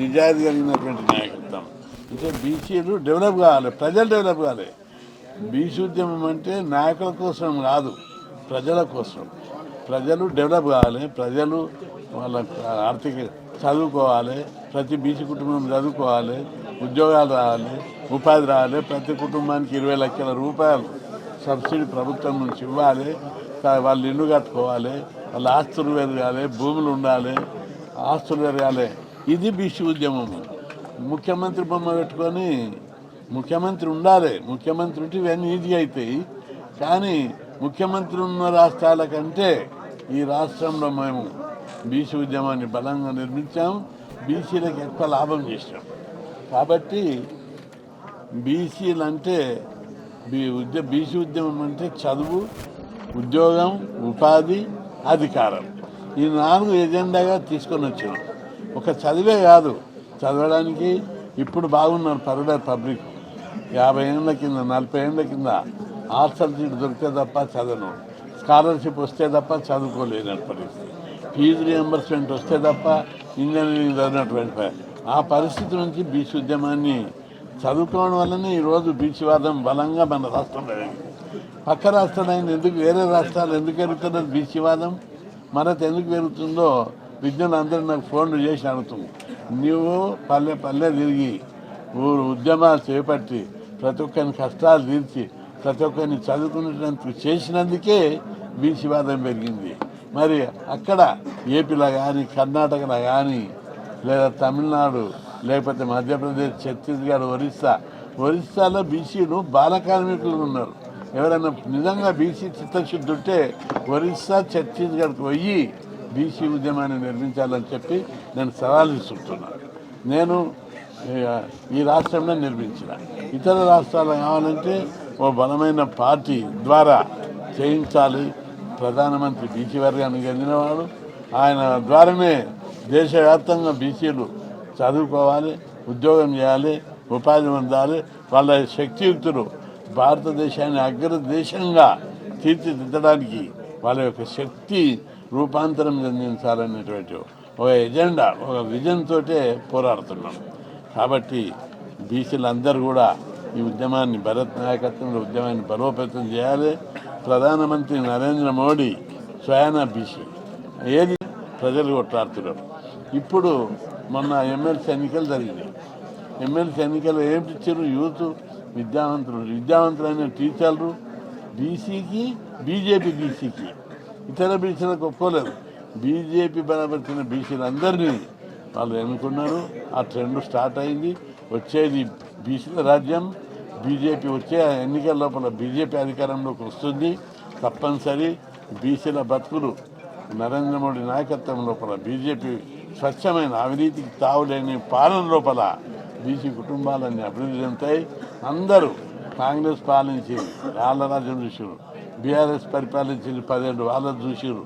నిజాయితీ కలిగినటువంటి నాయకత్వం. అంటే బీసీలు డెవలప్ కావాలి, ప్రజలు డెవలప్ కావాలి. బీసీ ఉద్యమం అంటే నాయకుల కోసం కాదు, ప్రజల కోసం. ప్రజలు డెవలప్ కావాలి, ప్రజలు వాళ్ళ ఆర్థిక చదువుకోవాలి, ప్రతి బీసీ కుటుంబం చదువుకోవాలి, ఉద్యోగాలు రావాలి, ఉపాధి రావాలి. ప్రతి కుటుంబానికి 20 లక్షల రూపాయలు సబ్సిడీ ప్రభుత్వం నుంచి ఇవ్వాలి. వాళ్ళు ఇల్లు కట్టుకోవాలి, వాళ్ళ ఆస్తులు పెరగాలి, భూములు ఉండాలి, ఆస్తులు పెరగాలి. ఇది బీసీ ఉద్యమం. ముఖ్యమంత్రి బొమ్మ పెట్టుకొని ముఖ్యమంత్రి ఉండాలి, ముఖ్యమంత్రి ఉంటే ఇవన్నీ ఈజీగా అవుతాయి. కానీ ముఖ్యమంత్రి ఉన్న రాష్ట్రాల కంటే ఈ రాష్ట్రంలో మేము బీసీ ఉద్యమాన్ని బలంగా నిర్మించాం, బీసీలకు ఎక్కువ లాభం చేసాం. కాబట్టి బీసీలు అంటే బీసీ ఉద్యమం అంటే చదువు, ఉద్యోగం, ఉపాధి, అధికారం, ఈ 4 ఎజెండాగా తీసుకొని వచ్చాం. ఒక చదివే కాదు, చదవడానికి ఇప్పుడు బాగున్నారు. పర్వాలేదు, పబ్లిక్ 50 ఏళ్ళ కింద 40 ఏళ్ళ కింద హాస్టల్ సీట్ దొరికితే తప్ప చదవను, స్కాలర్షిప్ వస్తే తప్ప చదువుకోలేని పరిస్థితి, ఫీజు రియంబర్స్మెంట్ వస్తే తప్ప ఇంజనీరింగ్ చదివినటువంటి ఆ పరిస్థితి నుంచి బీసీ ఉద్యమాన్ని చదువుకోవడం వల్లనే ఈరోజు బీసీవాదం బలంగా మన రాష్ట్రంలో. పక్క రాష్ట్రాలు ఎందుకు, వేరే రాష్ట్రాలు ఎందుకు పెరుగుతున్నది బీసీవాదం, మనకు ఎందుకు పెరుగుతుందో విద్యను అందరూ నాకు ఫోన్లు చేసి అడుగుతుంది. నువ్వు పల్లె పల్లె తిరిగి ఉద్యమాలు చేపట్టి ప్రతి ఒక్కరిని కష్టాలు తీర్చి ప్రతి ఒక్కరిని చదువుకునేటందుకు చేసినందుకే బీసీవాదం పెరిగింది. మరి అక్కడ ఏపీలో కానీ, కర్ణాటకలో కానీ, లేదా తమిళనాడు, లేకపోతే మధ్యప్రదేశ్, ఛత్తీస్గఢ్, ఒరిస్సాలో బీసీలు బాల కార్మికులు ఉన్నారు. ఎవరైనా నిజంగా బీసీ చిత్తశుద్ధి ఉంటే ఒరిస్సా, ఛత్తీస్గఢ్కి పోయి బీసీ ఉద్యమాన్ని నిర్మించాలని చెప్పి నేను సవాల్ విసురుతున్నాను. నేను ఈ రాష్ట్రంలో నిర్మించిన, ఇతర రాష్ట్రాలు కావాలంటే ఓ బలమైన పార్టీ ద్వారా చేయించాలి. ప్రధానమంత్రి బీసీ వర్గానికి చెందినవాడు, ఆయన ద్వారానే దేశవ్యాప్తంగా బీసీలు చదువుకోవాలి, ఉద్యోగం చేయాలి, ఉపాధి పొందాలి. వాళ్ళ శక్తియుక్తులు భారతదేశాన్ని అగ్రదేశంగా తీర్చిదిద్దడానికి వాళ్ళ యొక్క శక్తి రూపాంతరం చెందించాలనేటువంటి ఒక ఎజెండా, ఒక విజన్ తోటే పోరాడుతున్నాం. కాబట్టి బీసీలందరూ కూడా ఈ ఉద్యమాన్ని, భరత్ నాయకత్వంలో ఉద్యమాన్ని బలోపేతం చేయాలి. ప్రధానమంత్రి నరేంద్ర మోడీ స్వయాన బీసీ, ఏది ప్రజలు కొట్లాడుతున్నారు. ఇప్పుడు మొన్న ఎమ్మెల్సీ ఎన్నికలు జరిగినాయి. ఎమ్మెల్సీ ఎన్నికలు ఏమిటి ఇచ్చారు? యూత్, విద్యావంతులైన టీచర్లు బీసీకి, బీజేపీ బీసీకి, ఇతర బీసీలకు ఒప్పుకోలేదు. బీజేపీ బలపరిచిన బీసీలందరినీ వాళ్ళు ఎన్నుకున్నారు. ఆ ట్రెండ్ స్టార్ట్ అయింది. వచ్చేది బీసీల రాజ్యం. బీజేపీ వచ్చే ఎన్నికల లోపల బీజేపీ అధికారంలోకి వస్తుంది. తప్పనిసరి బీసీల బతుకులు నరేంద్ర మోడీ నాయకత్వం లోపల, బీజేపీ స్వచ్ఛమైన అవినీతికి తావులేని పాలన లోపల బీసీ కుటుంబాలన్నీ అభివృద్ధి చెందుతాయి. అందరూ కాంగ్రెస్ పాలించి వాళ్ళ రాజ్యం చూసారు, బీఆర్ఎస్ పరిపాలించింది 10 వాళ్ళని చూసారు,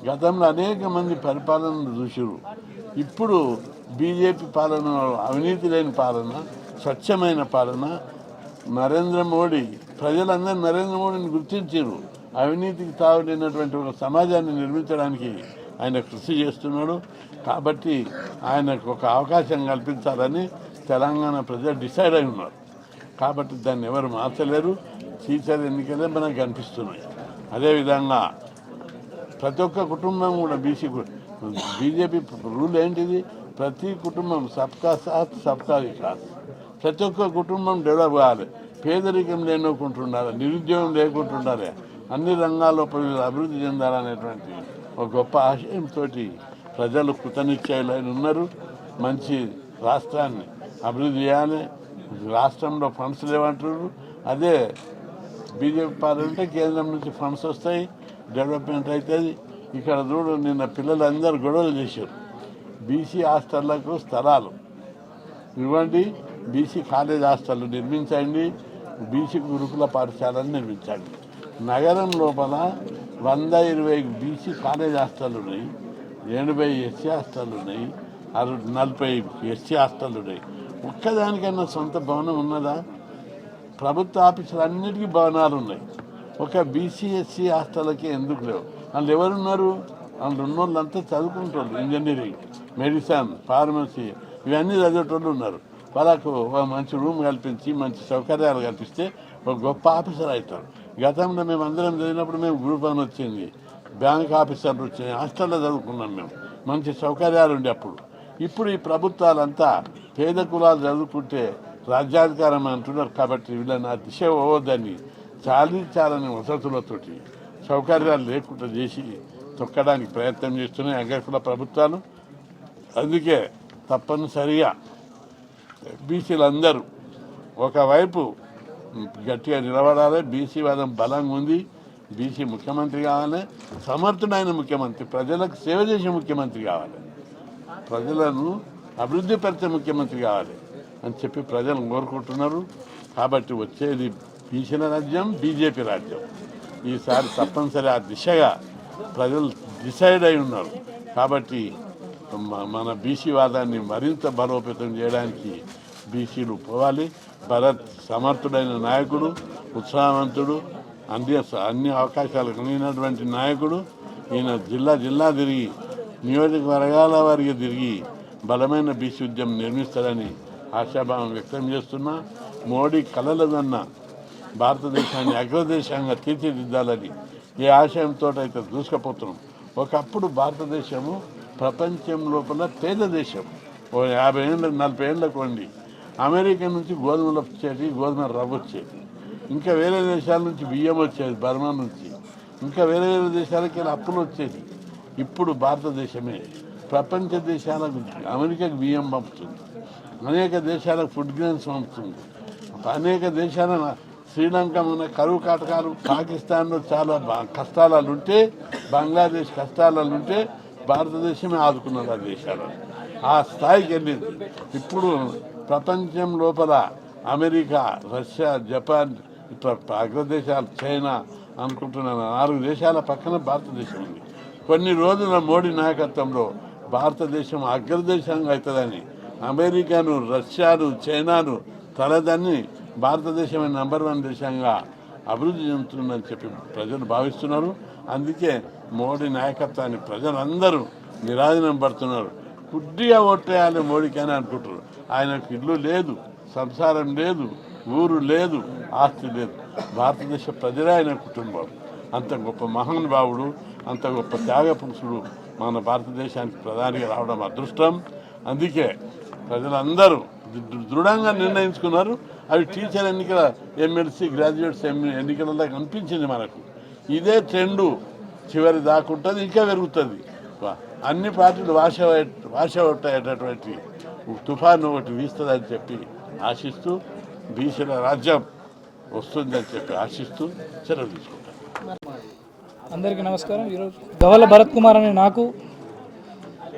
గతంలో అనేక మంది పరిపాలనను చూసారు. ఇప్పుడు బీజేపీ పాలన అవినీతి లేని పాలన, స్వచ్ఛమైన పాలన. నరేంద్ర మోడీ, ప్రజలందరూ నరేంద్ర మోడీని గుర్తించారు. అవినీతికి తావులేనటువంటి ఒక సమాజాన్ని నిర్మించడానికి ఆయన కృషి చేస్తున్నాడు. కాబట్టి ఆయనకు ఒక అవకాశం కల్పించాలని తెలంగాణ ప్రజలు డిసైడ్ అయి ఉన్నారు. కాబట్టి దాన్ని ఎవరు మార్చలేరు. టీచర్ ఎన్నికలే మనకు కనిపిస్తున్నాయి. అదేవిధంగా ప్రతి ఒక్క కుటుంబం కూడా బీజేపీ రూల్ ఏంటిది? ప్రతి కుటుంబం సబ్కా సాత్ సబ్కా వికాస్. ప్రతి ఒక్క కుటుంబం డెవలప్ కావాలి, పేదరికం లేనుకుంటుండాలి, నిరుద్యోగం లేకుంటుండాలి, అన్ని రంగాల్లో ప్రజలు అభివృద్ధి చెందాలనేటువంటి ఒక గొప్ప ఆశయంతో ప్రజలు కృతనిశ్చయులైన ఉన్నారు. మంచి రాష్ట్రాన్ని అభివృద్ధి చేయాలి. రాష్ట్రంలో ఫండ్స్ లేవంటారు. అదే బీజేపీ పాలన ఉంటే కేంద్రం నుంచి ఫండ్స్ వస్తాయి, డెవలప్మెంట్ అవుతుంది. ఇక్కడ చూడు, నిన్న పిల్లలందరూ గొడవలు చేశారు. బీసీ హాస్టళ్లకు స్థలాలు ఇవ్వండి, బీసీ కాలేజ్ హాస్టళ్ళు నిర్మించండి, బీసీ గురుకుల పాఠశాలను నిర్మించండి. నగరం లోపల 120 బీసీ కాలేజ్ హాస్టళ్ళు ఉన్నాయి, 80 ఎస్సీ హాస్టళ్ళు ఉన్నాయి, 40 ఎస్సీ హాస్టళ్ళు ఉన్నాయి. ఒక్కదానికన్నా సొంత భవనం ఉన్నదా? ప్రభుత్వ ఆఫీసులు అన్నిటికీ భవనాలు ఉన్నాయి. ఒక బీసీ ఎస్సీ హాస్టల్కి ఎందుకు లేవు? వాళ్ళు ఎవరున్నారు? వాళ్ళు ఉన్నోళ్ళంతా చదువుకుంటారు. ఇంజనీరింగ్, మెడిసిన్, ఫార్మసీ, ఇవన్నీ చదివేటోళ్ళు ఉన్నారు. వాళ్ళకు ఒక మంచి రూమ్ కల్పించి మంచి సౌకర్యాలు కల్పిస్తే ఒక గొప్ప ఆఫీసర్ అవుతారు. గతంలో మేము అందరం చదివినప్పుడు మేము గ్రూప్ అని వచ్చింది, బ్యాంక్ ఆఫీసర్లు వచ్చింది, హాస్టల్లో చదువుకున్నాం మేము, మంచి సౌకర్యాలు ఉండే అప్పుడు. ఇప్పుడు ఈ ప్రభుత్వాలంతా పేద కులాలు చదువుకుంటే రాజ్యాధికారం అంటున్నారు కాబట్టి వీళ్ళని ఆ దిశ పోవద్దని చాలని వసతులతోటి సౌకర్యాలు లేకుండా చేసి తొక్కడానికి ప్రయత్నం చేస్తున్నాయి అగ్రకుల ప్రభుత్వాలు. అందుకే తప్పనిసరిగా బీసీలందరూ ఒకవైపు గట్టిగా నిలబడాలి. బీసీ వాదం బలంగా ఉంది. బీసీ ముఖ్యమంత్రి కావాలి, సమర్థుడైన ముఖ్యమంత్రి, ప్రజలకు సేవ చేసే ముఖ్యమంత్రి కావాలి, ప్రజలను అభివృద్ధి పరిచే ముఖ్యమంత్రి కావాలి అని చెప్పి ప్రజలు కోరుకుంటున్నారు. కాబట్టి వచ్చేది బీసీల రాజ్యం, బీజేపీ రాజ్యం. ఈసారి తప్పనిసరి ఆ దిశగా ప్రజలు డిసైడ్ అయి ఉన్నారు. కాబట్టి మన బీసీ వాదాన్ని మరింత బలోపేతం చేయడానికి బీసీలు పోవాలి. భరత్ సమర్థుడైన నాయకుడు, ఉత్సాహవంతుడు, అన్ని అవకాశాలు కలిగినటువంటి నాయకుడు. ఈయన జిల్లా తిరిగి నియోజకవర్గాల వారికి తిరిగి బలమైన బీసీ ఉద్యమం నిర్మిస్తారని ఆశాభావం వ్యక్తం చేస్తున్నా. మోడీ కలలు కన్న భారతదేశాన్ని అగ్రదేశంగా తీర్చిదిద్దాలని ఏ ఆశయంతో అయితే దూసుకుపోతున్నాం. ఒకప్పుడు భారతదేశము ప్రపంచం లోపల పేద దేశం. ఓ 50 ఏళ్ళ 40 ఏళ్ళకు వండి అమెరికా నుంచి గోధుమలు వచ్చేది, గోధుమ రవ్వ వచ్చేది, ఇంకా వేరే దేశాల నుంచి బియ్యం వచ్చేది, బర్మా నుంచి, ఇంకా వేరే వేరే దేశాలకి అప్పులు వచ్చేది. ఇప్పుడు భారతదేశమే ప్రపంచ దేశాలకు, అమెరికాకు బియ్యం పంపుతుంది, అనేక దేశాలకు ఫుడ్ గ్రెయిన్స్ పంపుతుంది, అనేక దేశాల శ్రీలంక మన కరువు కాటకాలు, పాకిస్తాన్లో చాలా కష్టాలు ఉంటే, బంగ్లాదేశ్ కష్టాలు ఉంటే భారతదేశమే ఆదుకున్నది ఆ దేశాలను. ఆ స్థాయికి వెళ్ళింది. ఇప్పుడు ప్రపంచం లోపల అమెరికా, రష్యా, జపాన్, ఇట్లా అగ్రదేశాలు, చైనా అనుకుంటున్న 4 దేశాల పక్కన భారతదేశం ఉంది. కొన్ని రోజుల మోడీ నాయకత్వంలో భారతదేశం అగ్రదేశంగా అవుతుందని అమెరికాను, రష్యాను, చైనాను తలదన్ని భారతదేశమే నెంబర్ 1 దేశంగా అభివృద్ధి చెందుతుందని చెప్పి ప్రజలు భావిస్తున్నారు. అందుకే మోడీ నాయకత్వాన్ని ప్రజలందరూ నిరాధనం పడుతున్నారు. గుడ్డిగా ఓట్టేయాలి మోడీకి అని అనుకుంటున్నారు. ఆయనకు ఇల్లు లేదు, సంసారం లేదు, ఊరు లేదు, ఆస్తి లేదు. భారతదేశ ప్రజలే ఆయన కుటుంబం. అంత గొప్ప మహానుభావుడు, అంత గొప్ప త్యాగ పురుషుడు మన భారతదేశానికి ప్రధానిగా రావడం అదృష్టం. అందుకే ప్రజలందరూ దృఢంగా నిర్ణయించుకున్నారు. అవి టీచర్ ఎన్నికల, ఎమ్మెల్సీ, గ్రాడ్యుయేట్స్ ఎన్నికలలో కనిపించింది మనకు. ఇదే ట్రెండు చివరి దాకుంటుంది, ఇంకా పెరుగుతుంది. అన్ని పార్టీలు వాష అవుతాయేటటువంటి తుఫాను ఒకటి వీస్తుందని చెప్పి ఆశిస్తూ, బీసీల రాజ్యం వస్తుందని చెప్పి ఆశిస్తూ సెలవు తీసుకుంటాను. అందరికీ నమస్కారం. ఈరోజు గవల భరత్ కుమార్ అనే నాకు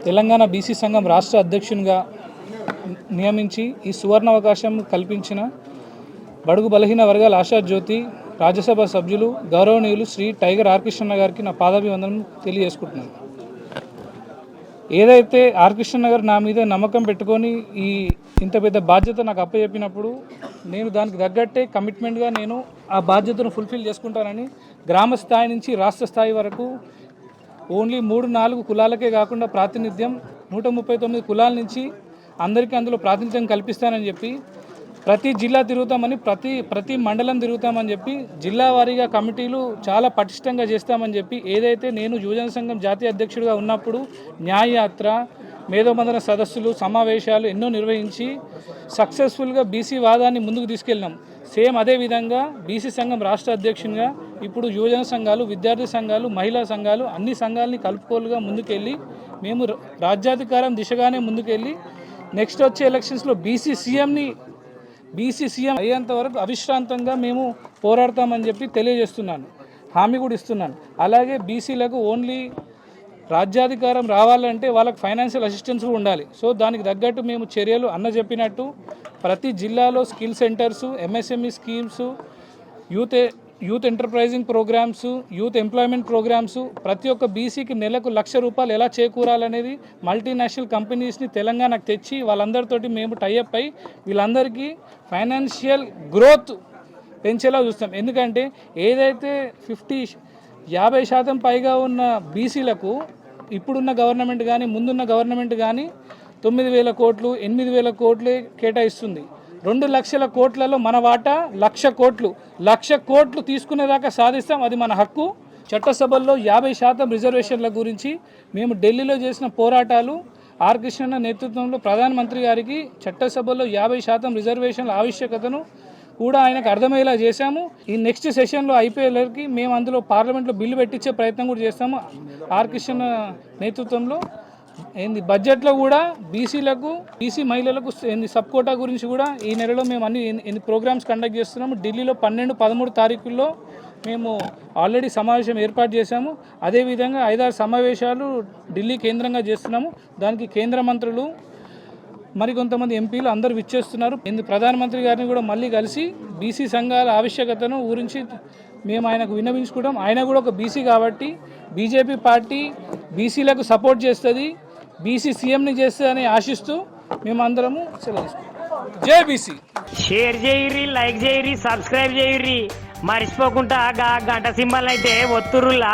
తెలంగాణ బీసీ సంఘం రాష్ట్ర అధ్యక్షునిగా నియమించి ఈ సువర్ణ అవకాశం కల్పించిన బడుగు బలహీన వర్గాల ఆశాజ్యోతి రాజ్యసభ సభ్యులు గౌరవనీయులు శ్రీ టైగర్ ఆర్ కృష్ణ గారికి నా పాదాభివందనం తెలియజేసుకుంటున్నాను. ఏదైతే ఆర్ కృష్ణ గారు నా మీద నమ్మకం పెట్టుకొని ఈ ఇంత పెద్ద బాధ్యత నాకు అప్పచెప్పినప్పుడు నేను దానికి తగ్గట్టే కమిట్మెంట్గా నేను ఆ బాధ్యతను ఫుల్ఫిల్ చేసుకుంటానని గ్రామ స్థాయి నుంచి రాష్ట్ర స్థాయి వరకు ఓన్లీ 3-4 కులాలకే కాకుండా ప్రాతినిధ్యం 139 కులాల నుంచి అందరికీ అందులో ప్రాతినిధ్యం కల్పిస్తానని చెప్పి ప్రతి జిల్లా తిరుగుతామని, ప్రతి మండలం తిరుగుతామని చెప్పి, జిల్లా వారీగా కమిటీలు చాలా పటిష్టంగా చేస్తామని చెప్పి, ఏదైతే నేను యువజన సంఘం జాతీయ అధ్యక్షుడిగా ఉన్నప్పుడు న్యాయయాత్ర, మేధోబంధన సదస్సులు, సమావేశాలు ఎన్నో నిర్వహించి సక్సెస్ఫుల్గా బీసీ వాదాన్ని ముందుకు తీసుకెళ్ళినాం. సేమ్ అదేవిధంగా బీసీ సంఘం రాష్ట్ర అధ్యక్షునిగా ఇప్పుడు యువజన సంఘాలు, విద్యార్థి సంఘాలు, మహిళా సంఘాలు అన్ని సంఘాలని కలుపుకోలుగా ముందుకెళ్ళి మేము రాజ్యాధికారం దిశగానే ముందుకెళ్ళి నెక్స్ట్ వచ్చే ఎలక్షన్స్లో బీసీ సీఎం అయ్యేంత వరకు అవిశ్రాంతంగా మేము పోరాడతామని చెప్పి తెలియజేస్తున్నాను, హామీ కూడా ఇస్తున్నాను. అలాగే బీసీలకు ఓన్లీ రాజ్యాధికారం రావాలంటే వాళ్ళకి ఫైనాన్షియల్ అసిస్టెన్స్ కూడా ఉండాలి. సో దానికి తగ్గట్టు మేము చర్యలు అన్న చెప్పినట్టు ప్రతి జిల్లాలో skill centres, MSME schemes, youth enterprising programmes, youth employment programmes, ప్రతి ఒక్క బీసీకి నెలకు ₹1,00,000 ఎలా చేకూరాలనేది మల్టీనేషనల్ కంపెనీస్ని తెలంగాణకు తెచ్చి వాళ్ళందరితోటి మేము టైఅప్ అయి వీళ్ళందరికీ ఫైనాన్షియల్ గ్రోత్ పెంచేలా చూస్తాం. ఎందుకంటే ఏదైతే 50% పైగా ఉన్న బీసీలకు ఇప్పుడున్న గవర్నమెంట్ కానీ ముందున్న గవర్నమెంట్ కానీ 9,000 కోట్లు 8,000 కోట్లు కేటాయిస్తుంది. 2 లక్షల కోట్లలో మన వాటా 1,00,000 కోట్లు. 1,00,000 కోట్లు తీసుకునేదాకా సాధిస్తాం, అది మన హక్కు. చట్టసభల్లో 50% రిజర్వేషన్ల గురించి మేము ఢిల్లీలో చేసిన పోరాటాలు ఆర్ కృష్ణన్న నేతృత్వంలో ప్రధానమంత్రి గారికి చట్టసభల్లో 50% రిజర్వేషన్ల ఆవశ్యకతను కూడా ఆయనకు అర్థమయ్యేలా చేశాము. ఈ నెక్స్ట్ సెషన్లో ఐపీఎల్కి మేము అందులో పార్లమెంట్లో బిల్లు పెట్టించే ప్రయత్నం కూడా చేస్తాము. ఆర్ కృష్ణ నేతృత్వంలో బడ్జెట్లో కూడా బీసీలకు, బీసీ మహిళలకు సబ్ కోటా గురించి కూడా ఈ నెలలో మేము అన్ని ప్రోగ్రామ్స్ కండక్ట్ చేస్తున్నాము. ఢిల్లీలో 12-13 తారీఖుల్లో మేము ఆల్రెడీ సమావేశం ఏర్పాటు చేశాము. అదేవిధంగా 5-6 సమావేశాలు ఢిల్లీ కేంద్రంగా చేస్తున్నాము. దానికి కేంద్ర మంత్రులు మరికొంతమంది ఎంపీలు అందరూ విచ్చేస్తున్నారు. ప్రధానమంత్రి గారిని కూడా మళ్ళీ కలిసి బీసీ సంఘాల ఆవశ్యకతను గురించి మేము ఆయనకు విన్నవించుకుంటాం. ఆయన కూడా ఒక బీసీ కాబట్టి బీజేపీ పార్టీ బీసీలకు సపోర్ట్ చేస్తుంది, బీసీ సీఎంని చేస్తుందని ఆశిస్తూ మేము అందరము సెలవు తీసుకుంటాం. జై బీసీ. షేర్ చేయుర్రి, లైక్ చేయుర్రి, సబ్స్క్రైబ్ చేయుర్రి, మర్చిపోకుండా గంట సింబల్ అయితే ఒత్తురులా.